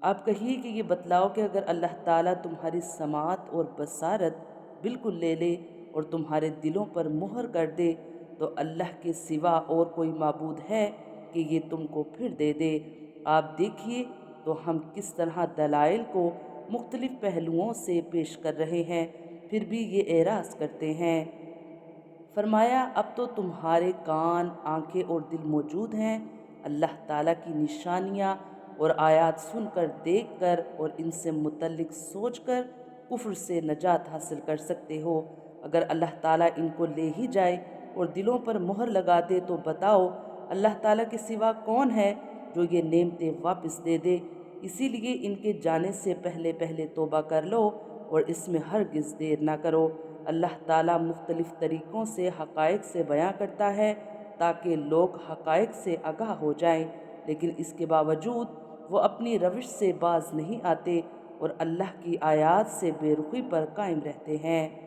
آپ کہیے کہ یہ بتلاؤ کہ اگر اللہ تعالیٰ تمہاری سماعت اور بصارت بالکل لے لے اور تمہارے دلوں پر مہر کر دے تو اللہ کے سوا اور کوئی معبود ہے کہ یہ تم کو پھر دے دے؟ آپ دیکھیے تو ہم کس طرح دلائل کو مختلف پہلوؤں سے پیش کر رہے ہیں، پھر بھی یہ اعراض کرتے ہیں۔ فرمایا اب تو تمہارے کان، آنکھیں اور دل موجود ہیں، اللہ تعالیٰ کی نشانیاں اور آیات سن کر، دیکھ کر اور ان سے متعلق سوچ کر کفر سے نجات حاصل کر سکتے ہو۔ اگر اللہ تعالیٰ ان کو لے ہی جائے اور دلوں پر مہر لگا دے تو بتاؤ اللہ تعالیٰ کے سوا کون ہے جو یہ نعمتیں واپس دے دے؟ اسی لیے ان کے جانے سے پہلے پہلے توبہ کر لو اور اس میں ہرگز دیر نہ کرو۔ اللہ تعالیٰ مختلف طریقوں سے حقائق سے بیان کرتا ہے تاکہ لوگ حقائق سے آگاہ ہو جائیں، لیکن اس کے باوجود وہ اپنی روش سے باز نہیں آتے اور اللہ کی آیات سے بے رخی پر قائم رہتے ہیں۔